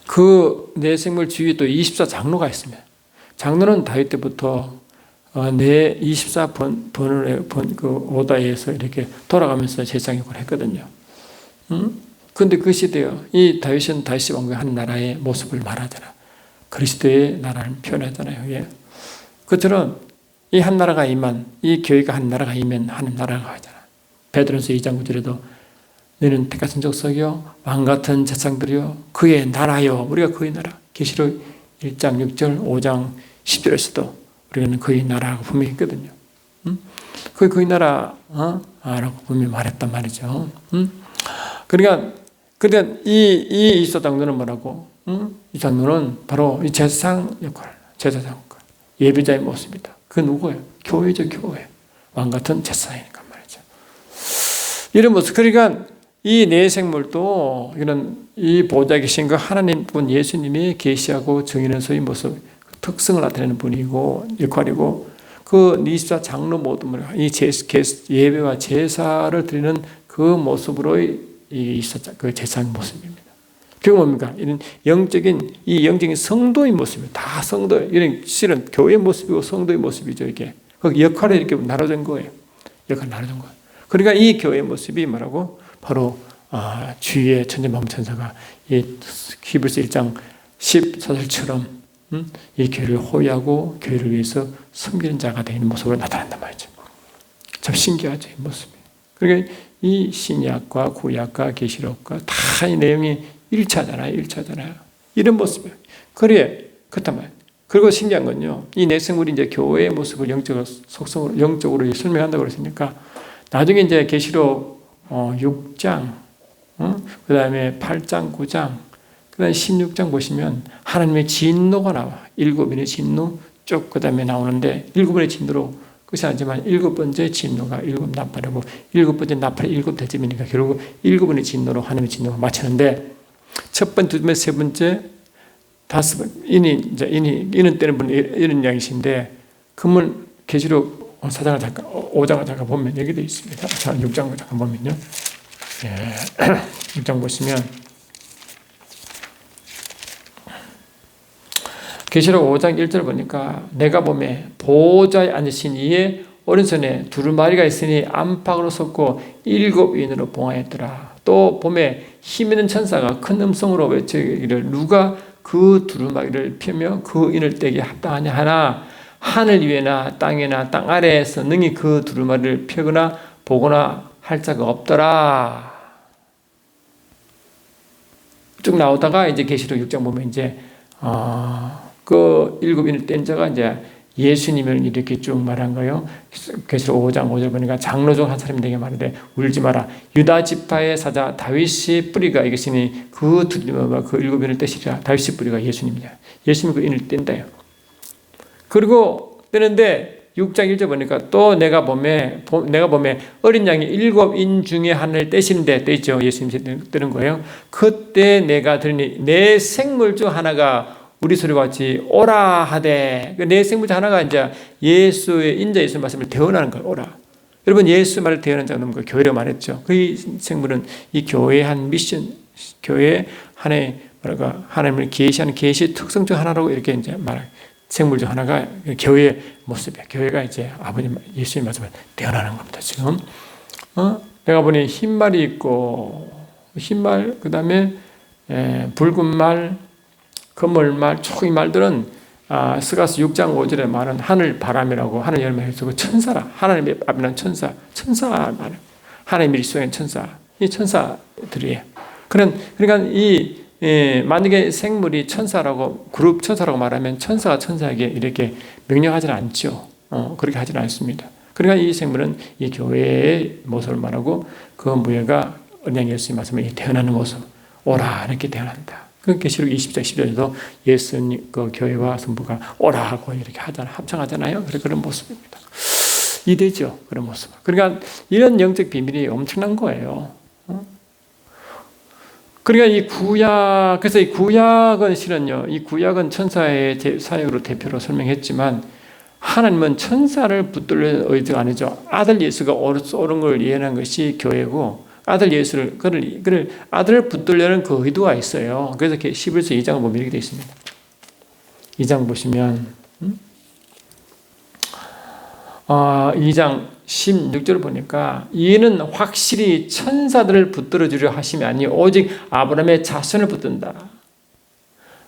그 내 생물 주위에 또 24장로가 있습니다. 장로는 다윗 때부터 내 24번을 그 오다에서 이렇게 돌아가면서 제사장 역할을 했거든요. 그런데 그 시대요. 이 다윗은 다윗 왕국의 한 나라의 모습을 말하잖아. 그리스도의 나라를 표현하잖아요. 예. 그처럼 이 한 나라가 임한, 이 교회가 한 나라가 임한 하는 나라가 하잖아. 베드로전서 2장 9절에도 너는 택하신 족속이요 왕 같은 제사장들이요 그의 나라요. 우리가 그의 나라. 계시록 1장 6절 5장 10절에서도 우리는 그의 나라라고 분명히 했거든요. 그의 나라 라고 분명히 말했단 말이죠. 그러니까 이 이사장로는 뭐라고? 이 장로는 바로 이 제사장 역할, 제사장 역할, 예배자의 모습이다. 그 누구예요? 교회죠, 교회. 왕 같은 제사장이니까 말이죠. 이런 모습. 그러니까 이 내 생물도 이런 이 보좌에 계신 그 하나님분 예수님이 계시하고 정의는 소의 모습, 그 특성을 나타내는 분이고 역할이고 그 24장로 모두 이 예배와 제사를 드리는 그 모습으로의 그 제사의 모습입니다. 그게 뭡니까? 이런 영적인 성도의 모습입니다. 다 성도예요. 이런 실은 교회의 모습이고 성도의 모습이죠. 이게 그 역할이 이렇게 나눠진 거예요. 역할 나눠진 거예요. 그러니까 이 교회의 모습이 뭐라고? 바로 주위의 천지만물천사가 이 히브리서 1장 14절처럼 이 교회를 호위하고 교회를 위해서 섬기는 자가 되는 모습으로 나타난단 말이죠. 참 신기하죠, 이 모습이. 그러니까 이 신약과 구약과 계시록과 다 이 내용이 일차잖아요. 이런 모습이에요. 그래, 그렇단 말이에요. 그리고 신기한 건요, 이 내생물이 이제 교회의 모습을 속성으로, 영적으로 설명한다고 그랬으니까, 나중에 이제 계시록 6장, 그 다음에 8장, 9장, 그 다음에 16장 보시면 하나님의 진노가 나와. 7번의 진노 쭉 그 다음에 나오는데 7번의 진노로 그것이 아니지만 7번째 진노가 7 나팔이고 7번째 나팔이 7 대접이니까 결국 7번의 진노로 하나님의 진노가 마치는데 첫 번째, 두 번째, 세 번째, 다섯 번 이는 때는 분 이런 이야기신데 그러면 계시록 4장을 잠깐 5장을 잠깐 보면 여기 되어 있습니다. 자, 6장을 잠깐 보면요. 예. 6장 보시면 계시록 5장 1절 보니까 내가 보매 보호자에 앉으신 이의 오른손에 두루마리가 있으니 안팎으로 섰고 7인으로 봉하였더라. 또 보매 힘있는 천사가 큰 음성으로 외치기를 누가 그 두루마리를 펴며 그 인을 떼기 합당하냐 하나 하늘 위에나 땅에나 땅 아래에서 능히 그 두루마리를 펴거나 보거나 할 자가 없더라. 쭉 나오다가 이제 계시록 6장 보면 이제 그 7인을 뗀 자가 이제 예수님을 이렇게 쭉 말한 거예요. 계시록 5장 5절 보니까 장로 중 한 사람이 내게 말하되 울지 마라. 유다 지파의 사자 다윗의 뿌리가 이것이니 그 두루마리가 그 7인을 떼시리라. 다윗의 뿌리가 예수님이냐. 예수님이 그 인을 뗀다요. 그리고 떼는데 6장 1절 보니까 또 내가 보매 어린 양이 7인 중에 하나를 떼시는데 떼죠. 예수님이 떼는 거예요. 그때 내가 들으니 내 생물 중 하나가 우리 소리와 같이 오라 하되 내 생물 중 하나가 이제 예수의 인자 예수의 말씀을 대언하는 거예요. 오라. 여러분 예수 말을 대언하는 자는 그 교회라고 말했죠. 그 생물은 이 교회의 한 미션, 교회의 하나의 하나님을 계시하는 계시의 특성 중 하나라고 이렇게 이제 말해요. 생물 중 하나가 교회의 모습이에요. 교회가 이제 아버님 예수의 말씀을 대언하는 겁니다. 지금 내가 보니 흰말이 있고 흰말 그다음에 붉은 말 금물말, 초기 말들은 스가스 6장 5절에 말은 하늘 바람이라고 하늘 열매를 쓰고 천사라. 하나님의 앞에는 천사 말이에요. 하나님의 일수의 천사. 이 천사들이에요. 그러니까 만약에 생물이 천사라고 그룹 천사라고 말하면 천사가 천사에게 이렇게 명령하지는 않죠. 그렇게 하지는 않습니다. 그러니까 이 생물은 이 교회의 모습을 말하고 그 무예가 은행 예수의 말씀을 대언하는 모습. 오라 이렇게 대언한다. 그 계시록 20장 10절에도 예수님 그 교회와 성부가 오라 하고 이렇게 합창하잖아요. 그런 모습입니다. 이되죠. 그런 모습. 그러니까 이런 영적 비밀이 엄청난 거예요. 그러니까 그래서 이 구약은 실은요. 이 구약은 천사의 사역으로 대표로 설명했지만 하나님은 천사를 붙들는 의도가 아니죠. 아들 예수가 옳은 걸 예언한 것이 교회고 아들 예수를 그를 아들을 붙들려는 그 의도가 있어요. 그래서 11서 2장을 보면 이렇게 되어 있습니다. 2장 보시면 2장 16절 보니까 이는 확실히 천사들을 붙들어 주려 하심이 아니 오직 아브라함의 자손을 붙든다.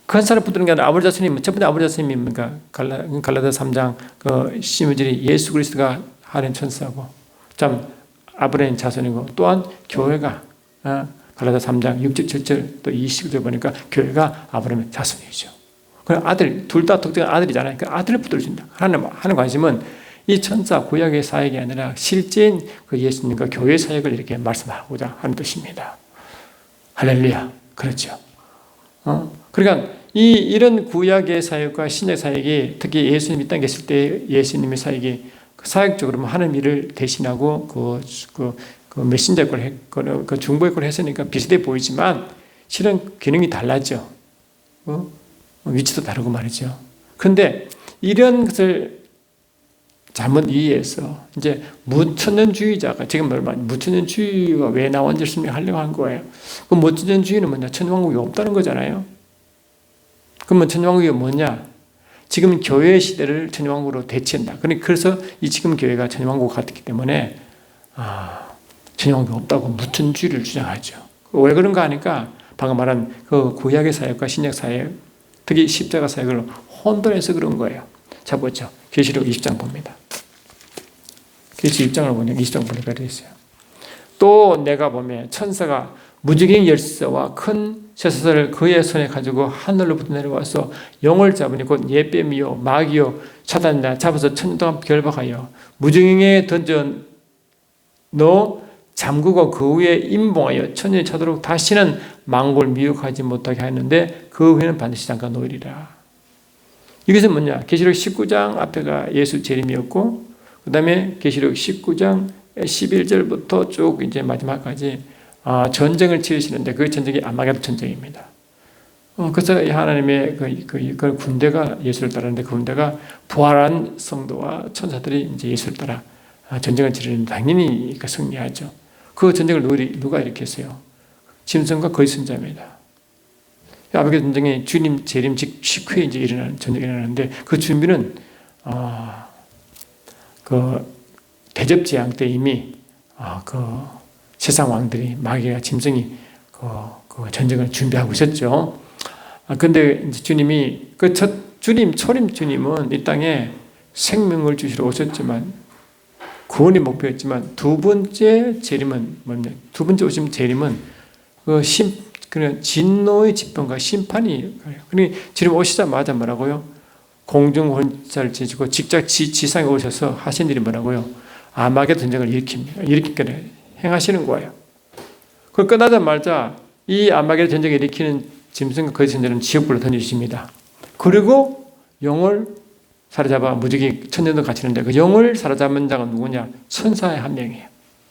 그 천사를 붙드는 게 아니라 아브라함 자손이 첫 번째 아브라함 자손이 뭡니까? 갈라디아 3장 그 시므절이 예수 그리스도가 하는 천사고 참 아브라함 자손이고 또한 교회가 갈라디아 3장 6절 7절 또 20절 보니까 교회가 아브라함의 자손이죠. 그 아들 둘 다 독특한 아들이잖아요. 그 아들을 붙들어준다. 하나님 하는 관심은 이 천사 구약의 사역이 아니라 실제인 그 예수님과 교회 사역을 이렇게 말씀하고자 하는 뜻입니다. 할렐루야. 그렇죠. 그러니까 이런 구약의 사역과 신약 사역이 특히 예수님이 땅에 계실 때 예수님의 사역이 사역적으로 하는 일을 대신하고 그 메신저 역할을 그 중보 역할을 했으니까 비슷해 보이지만 실은 기능이 달라져. 위치도 다르고 말이죠. 그런데 이런 것을 잘못 이해해서 이제 무천년주의자가 지금 무천년주의가 왜 나온지 설명하려고 한 거예요. 그 무천년주의는 뭐냐? 천년왕국이 없다는 거잖아요. 그러면 천년왕국이 뭐냐? 지금 교회 시대를 천년왕국으로 대체한다. 그래서 이 지금 교회가 천년왕국 같기 때문에 천년왕국이 없다고 무천주의를 주장하죠. 왜 그런가 하니까 방금 말한 그 구약의 사역과 신약 사역, 특히 십자가 사역을 혼돈해서 그런 거예요. 자 보죠. 계시록 20장 봅니다. 계시록 20장을 보면 20장 보니까 이렇게 있어요. 또 내가 보면 천사가 무지개 열쇠와 큰 쇠사슬을 그의 손에 가지고 하늘로부터 내려와서 영을 잡으니 곧 예뱀이요 마귀요 사단이라 잡아서 천년 동안 결박하여 무지개에 던져 넣어 잠그고 그 위에 임봉하여 천년이 차도록 다시는 만국을 미혹하지 못하게 하였는데 그 후에는 반드시 잠깐 놓으리라. 이것은 뭐냐? 계시록 19장 앞에가 예수 재림이었고 그 다음에 계시록 19장 11절부터 쭉 이제 마지막까지 전쟁을 치르시는데 그 전쟁이 아마겟돈 전쟁입니다. 그래서 하나님의 그 군대가 예수를 따르는데 그 군대가 부활한 성도와 천사들이 이제 예수를 따라 전쟁을 치르는 당연히 승리하죠. 그 전쟁을 누가 일으켰어요? 짐승과 거짓 선자입니다. 아마겟 전쟁에 주님 재림 직후에 이제 일어나는 전쟁이 일어나는데 그 준비는 그 대접 재앙 때 이미 그 세상 왕들이 마귀와 짐승이 그 전쟁을 준비하고 있었죠. 근데 이제 주님이 초림 주님은 이 땅에 생명을 주시러 오셨지만 구원이 목표였지만 두 번째 재림은 뭐냐? 두 번째 오신 재림은 그냥 진노의 집권과 심판이 가요. 그러니 주님 오시자마자 뭐라고요? 공중 혼자를 지시고 직접 지상에 오셔서 하신 일이 뭐라고요? 아마겟 전쟁을 일으키게 행하시는 거예요. 그걸 끝나자마자 이 아마겟 전쟁을 일으키는 짐승과 거짓 선자는 지옥불로 던져주십니다. 그리고 영을 사로잡아 무지개 천년도 갇히는데 그 영을 사로잡은 자가 누구냐? 천사의 한 명이에요.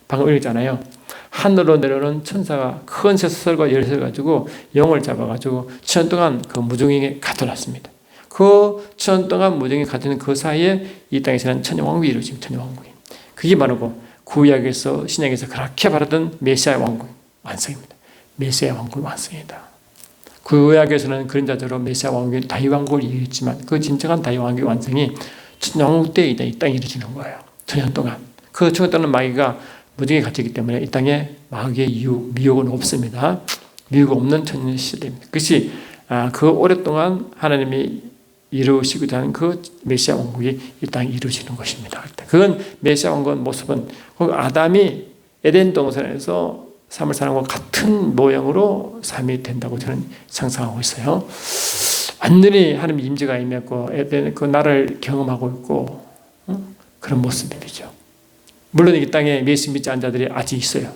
방금 읽었잖아요. 하늘로 내려오는 천사가 큰 새설과 열쇠를 가지고 영을 잡아가지고 천년 동안 그 무중에 가둬놨습니다. 그 천년 동안 무중에 갇히는 그 사이에 이 땅에서는 천년왕국이 이루어집니다. 천년왕국이. 그게 바로 구약에서 신약에서 그렇게 바라던 메시아 왕국 완성입니다. 메시아 왕국 완성이다. 구약에서는 그림자대로 메시아 왕국이 다윗 왕국을 이루었지만 그 진정한 다윗 왕국의 완성이 천년왕국 때 이 땅에 이루어지는 거예요. 천년 동안. 그 천년 동안 마귀가 무지개 갇히기 때문에 이 땅에 마귀의 미혹은 없습니다. 미혹 없는 천년 시대입니다. 그것이 그 오랫동안 하나님이 이루시고자 하는 그 메시아 왕국이 이 땅에 이루어지는 것입니다. 그건 메시아 왕국의 모습은 아담이 에덴 동산에서 삶을 사는 것과 같은 모양으로 삶이 된다고 저는 상상하고 있어요. 완전히 하나님의 임재가 임했고 그 나를 경험하고 있고 그런 모습이죠. 물론 이 땅에 예수 믿지 않은 자들이 아직 있어요.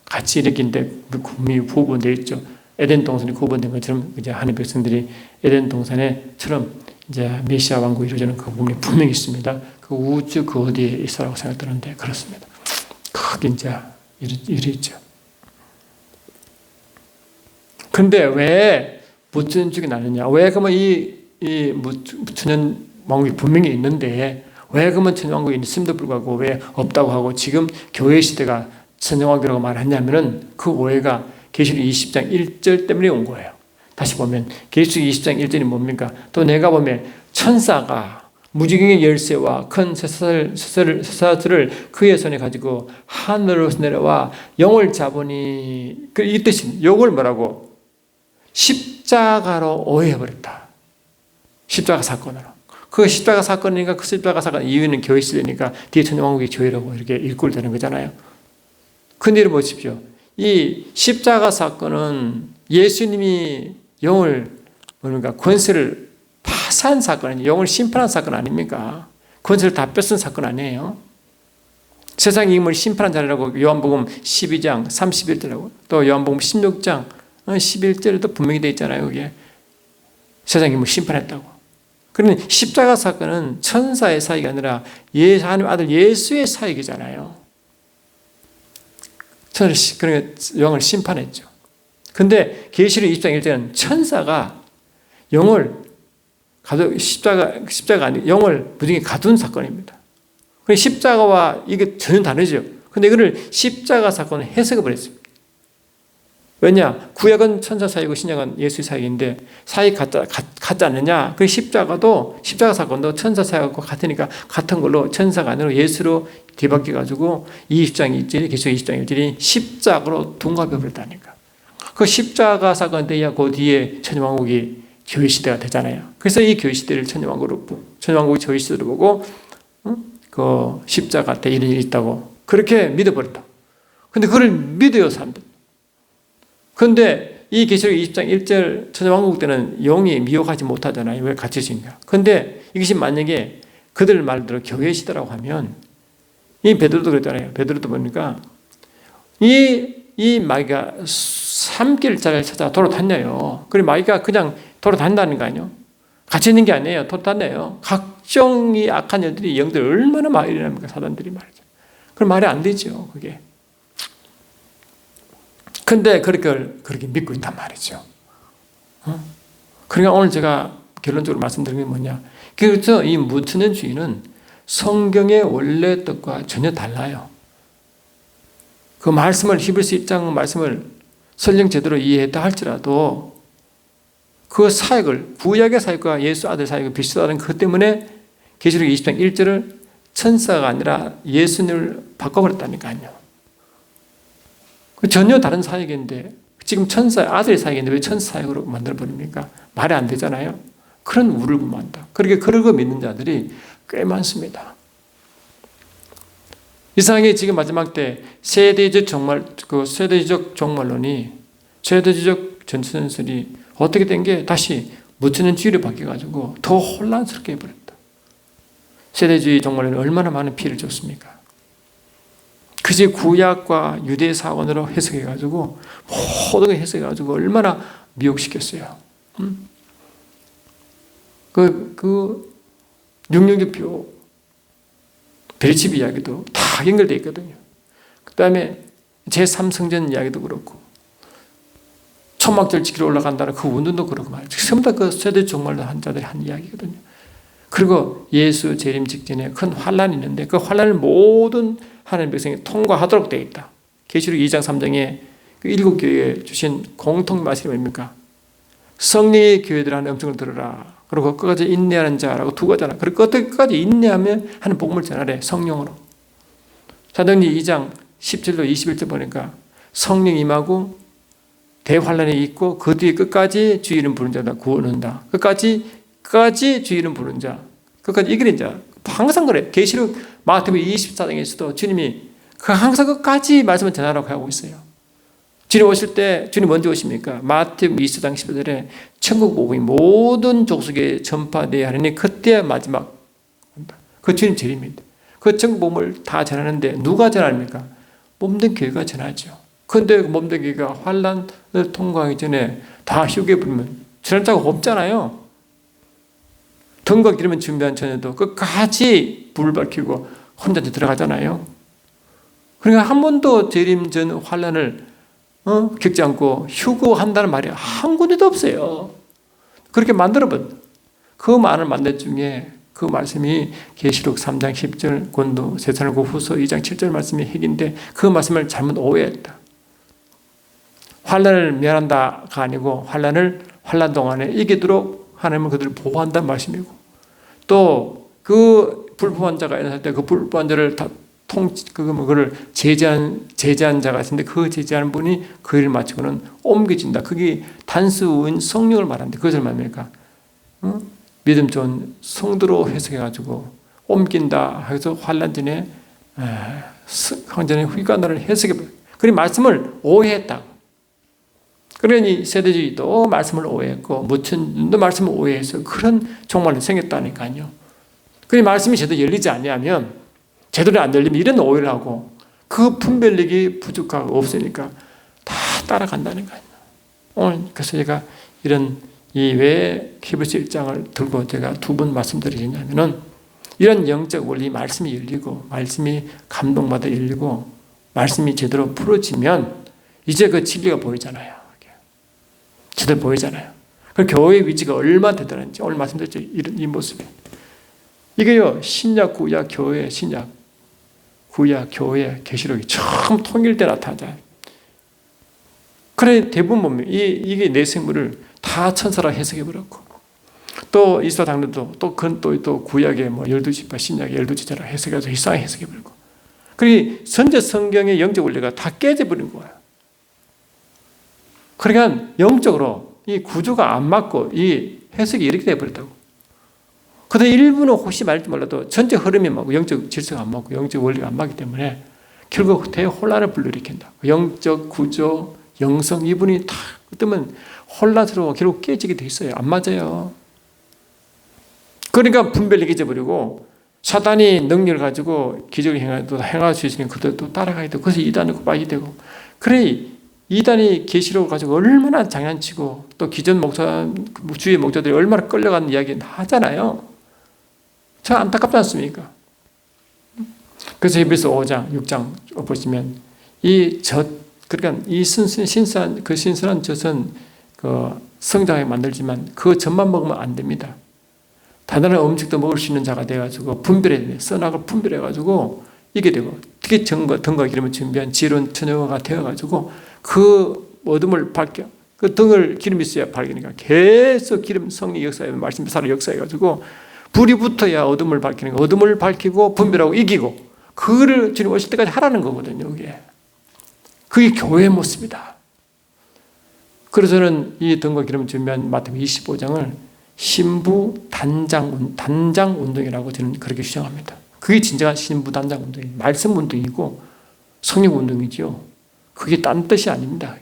같이 이렇게인데 구분이 구분되어 있죠. 에덴 동산이 구분된 것처럼 이제 하나님의 백성들이 에덴 동산에처럼 이제 메시아 왕국이 이루어지는 그 부분이 분명히 있습니다. 그 우주 그 어디에 있어라고 생각되는데 그렇습니다. 그게 이제 이랬죠. 근데 왜 무천년축이 나느냐? 왜 그러면 이 천년 왕국이 분명히 있는데 왜 그러면 천년 왕국이 있음에도 불구하고 왜 없다고 하고 지금 교회 시대가 천년 왕국이라고 말하냐면은 그 오해가 계시록 20장 1절 때문에 온 거예요. 다시 보면 계시록 20장 1절이 뭡니까? 또 내가 보면 천사가 무지개의 열쇠와 큰 쇠사슬을 그의 손에 가지고 하늘로서 내려와 영을 잡으니 이 뜻이 영을 뭐라고? 십자가로 오해해버렸다. 십자가 사건으로. 그 십자가 사건이니까 그 십자가 사건 이유는 교회 시대니까 뒤에 천년왕국의 교회라고 이렇게 일꼴 되는 거잖아요. 근데 이를 보십시오. 이 십자가 사건은 예수님이 영을 뭡니까? 권세를 파산 사건이 영을 심판한 사건 아닙니까? 권세를 다 뺏은 사건 아니에요. 세상 인물을 심판한 자리라고 요한복음 12장 31절이라고 또 요한복음 16장 11절에도 분명히 되어 있잖아요. 그게 세상 인물 심판했다고. 그러면 십자가 사건은 천사의 사역이 아니라 하나님 아들 예수의 사역이잖아요. 천사를 그러니까 영을 심판했죠. 근데 계시록 20장 1절은 천사가 영을 십자가 아니 영을 무등에 가둔 사건입니다. 십자가와 이게 전혀 다르죠. 근데 이거를 십자가 사건을 해석해 버렸습니다. 왜냐? 구약은 천사 사역이고 신약은 예수의 사역인데 사역 같지 않느냐? 그 십자가 사건도 천사 사역과 같으니까 같은 걸로 천사가 아니라 예수로 뒤바뀌어가지고 20장 1절이 계시록 20장 1절이 십자가로 둔갑해 버렸다니까. 그 십자가 사건 때야 그 뒤에 천년왕국이 교회 시대가 되잖아요. 그래서 이 교회 시대를 천년왕국이 교회 시대로 보고 그 십자가 때 이런 일이 있다고 그렇게 믿어버렸다. 근데 그걸 믿어요 사람들. 그런데 이 계시록 20장 1절 천년왕국 때는 영이 미혹하지 못하잖아요. 왜 갇히신가? 그런데 이것이 만약에 그들 말대로 교회 시대라고 하면 이 베드로도 그랬잖아요. 베드로도 보니까 이 마귀가 삼킬자를 찾아 돌아다녀요. 그리고 마귀가 그냥 돌아다닌다는 거 아니에요. 갇혀 있는 게 아니에요. 돌아다녀요. 각종이 악한 일들이 영들 얼마나 많이 일어납니까? 사단들이 말이죠. 그럼 말이 안 되죠, 그게. 근데 그렇게 믿고 있단 말이죠. 그러니까 오늘 제가 결론적으로 말씀드리는 게 뭐냐. 그래서 이 무천년주의는 성경의 원래 뜻과 전혀 달라요. 그 말씀을, 히브리서 1장 말씀을 설령 제대로 이해했다 할지라도 그 사역을, 구약의 사역과 예수 아들 사역을 비슷하다는 것 때문에 계시록 20장 1절을 천사가 아니라 예수님을 바꿔버렸다니까요. 전혀 다른 사역인데, 지금 천사, 아들의 사역인데 왜 천사 사역으로 만들어버립니까? 말이 안 되잖아요. 그런 우를 부만다. 그렇게 그러고 믿는 자들이 꽤 많습니다. 이상하게 지금 마지막 때 세대적 종말론이, 세대적 전천선이 어떻게 된 게 다시 무천년주의로 바뀌어가지고 더 혼란스럽게 해버렸다. 세대주의 종말론이 얼마나 많은 피해를 줬습니까? 그제 구약과 유대 사원으로 해석해가지고 모든 걸 해석해가지고 얼마나 미혹시켰어요. 육령기표 베리칩 이야기도 다 연결되어 있거든요. 그 다음에 제3성전 이야기도 그렇고 천막절 지키러 올라간다는 그 운동도 그렇고 말이죠. 전부 다 그 세대 종말론 한 자들이 한 이야기거든요. 그리고 예수 재림 직전에 큰 환란이 있는데 그 환란을 모든 하나님 백성이 통과하도록 되어 있다. 계시록 2장 3장에 그 7교회에 주신 공통 말씀이 뭡니까? 성령의 교회들하는 음성을 들으라. 그리고 끝까지 인내하는 자라고 두 가지잖아. 그리고 끝까지 인내하면 하는 복음을 전하래. 성령으로. 사도행전 2장 10절로 21절 보니까 성령 임하고 대환란이 있고 그 뒤에 끝까지 주의 이름 부른 자다 구원한다. 끝까지 주의 이름 부른 자, 끝까지 이기는 자. 항상 그래. 계시록 마태복음 24장에서도 주님이 항상 끝까지 말씀을 전하라고 하고 있어요. 주님 오실 때 주님 언제 오십니까? 마태복음 24장 15절에 천국 복음이 모든 족속에 전파되어야 하느니 그때야 마지막 온다. 그 주님 재림입니다. 그 천국 복음을 다 전하는데 누가 전합니까? 몸된 교회가 전하죠. 그런데 몸된 교회가 환란을 통과하기 전에 다 휴게 부르면 전할 자가 없잖아요. 등과 기름을 준비한 처녀도 끝까지 불을 밝히고 혼자 들어가잖아요. 그러니까 한 번도 재림 전 환란을 겪지 않고 휴거한다는 말이 한 군데도 없어요. 그렇게 만들어본 그 많은 만들 중에 그 말씀이 계시록 3장 10절 권도 세사르고 후서 2장 7절 말씀이 핵인데 그 말씀을 잘못 오해했다. 환란을 면한다가 아니고 환란 동안에 이기도록 하나님은 그들을 보호한다는 말씀이고 또 그 불법한 자가 일어날 때 그 불법한 자를 다 그걸 제재한 자가 있는데 그 제재하는 분이 그 일을 마치고는 옮겨진다. 그게 단수인 성령을 말하는데 그것을 말합니까? 믿음 좋은 성도로 해석해가지고 옮긴다 해서 환란 전에 황전의 휘관을 해석해버려요. 그리고 말씀을 오해했다. 그러니 세대주의도 말씀을 오해했고 무천년도 말씀을 오해해서 그런 종말이 생겼다니까요. 그 말씀이 제대로 열리지 않으면 제대로 안 열리면 이런 오해를 하고 그 분별력이 부족하고 없으니까 다 따라간다는 거예요. 오늘 그래서 제가 이런 왜 히브리서 1장을 들고 제가 두 번 말씀드리냐면은 이런 영적 원리 말씀이 열리고 말씀이 감동받아 열리고 말씀이 제대로 풀어지면 이제 그 진리가 보이잖아요. 제대로 보이잖아요. 그 교회의 위치가 얼마나 대단한지 오늘 말씀드렸죠. 이 모습이. 이게요, 신약, 구약, 교회, 신약, 구약, 교회, 계시록이 처음 통일돼 나타나잖아요. 그래, 대부분 보면 이게 내 생물을 다 천사라 해석해버렸고, 또 이스라 당대도 또 구약의 12지파, 신약의 12지파라 해석해서 이상하게 해석해버리고, 그리고 선제 성경의 영적 원리가 다 깨져버린 거예요. 그러니까 영적으로 이 구조가 안 맞고 이 해석이 이렇게 돼버렸다고. 그런데 일부는 혹시 말할지 몰라도 전체 흐름이 맞고 영적 질서가 안 맞고 영적 원리가 안 맞기 때문에 결국 대혼란을 불러일으킨다. 영적 구조, 영성 이분이 다 어쩌면 혼란스러워 결국 깨지게 돼 있어요. 안 맞아요. 그러니까 분별력이 잊어버리고 사단이 능력을 가지고 기적을 행할 수 있으면 그들도 따라가게 되고 그래서 이단을 빠지게 되고 그래 이단이 계시록을 가지고 얼마나 장난치고 또 기존 목사 주의 목사들이 얼마나 끌려가는 이야기 하잖아요. 참 안타깝지 않습니까? 그래서 히브리서 5장, 6장 보시면 그러니까 이 신선한 젖은 성장하게 만들지만 그 젖만 먹으면 안 됩니다. 다른 음식도 먹을 수 있는 자가 돼가지고 분별해야 돼요. 선악을 분별해가지고 이게 되고 특히 등과 기름을 준비한 지혜로운 처녀가 되어가지고 그 어둠을 밝혀 그 등을 기름이 있어야 밝으니까 계속 기름 성령 역사에 말씀 살아 역사해가지고 불이 붙어야 어둠을 밝히는 거 어둠을 밝히고 분별하고 이기고 그거를 주님 오실 때까지 하라는 거거든요. 그게 교회의 모습이다. 그래서 저는 이 등과 기름을 준비한 마태복음 25장을 신부 단장 운동이라고 저는 그렇게 주장합니다. 그게 진정한 신부 단장 운동이에요. 말씀 운동이고 성령 운동이죠. 그게 딴 뜻이 아닙니다.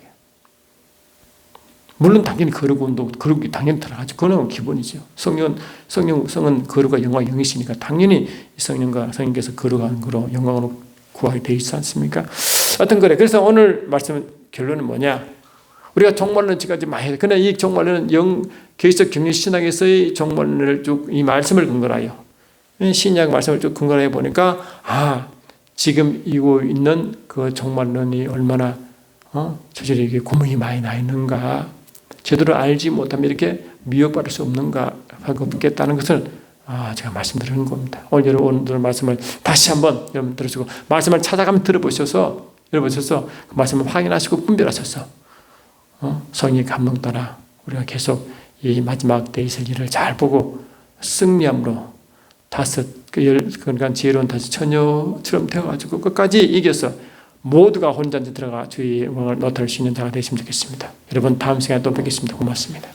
물론 당연히 거룩 운동, 거룩이 당연히 들어가죠. 그건 기본이죠. 성은 거룩과 영광 영이시니까 당연히 성령과 성령께서 거룩한 거로 영광으로 구하게 되어 있지 않습니까? 어떤 거래. 그래서 오늘 말씀 결론은 뭐냐? 우리가 종말론 지금까지 많이 해요. 그러나 이 종말론은 계시적 경륜 신학에서의 종말론을 쭉 이 말씀을 근거로 하여 신약 말씀을 쭉 근거로 해 보니까 지금 이고 있는 그 종말론이 얼마나 저절에 이게 구멍이 많이 나 있는가, 제대로 알지 못하면 이렇게 미혹받을 수 없는가 하겠다는 것을 제가 말씀드리는 겁니다. 오늘 여러분들 말씀을 다시 한번 여러분 들으시고 말씀을 찾아가면 들어보셔서 그 말씀을 확인하시고 분별하셔서 성령의 감동 따라 우리가 계속 이 마지막 때에 있을 일을 잘 보고 승리함으로 그러니까 지혜로운 다섯 처녀처럼 되어가지고 끝까지 이겨서 모두가 혼잔지 들어가 주의 영광을 나타낼 수 있는 자가 되시면 좋겠습니다. 여러분 다음 시간에 또 뵙겠습니다. 고맙습니다.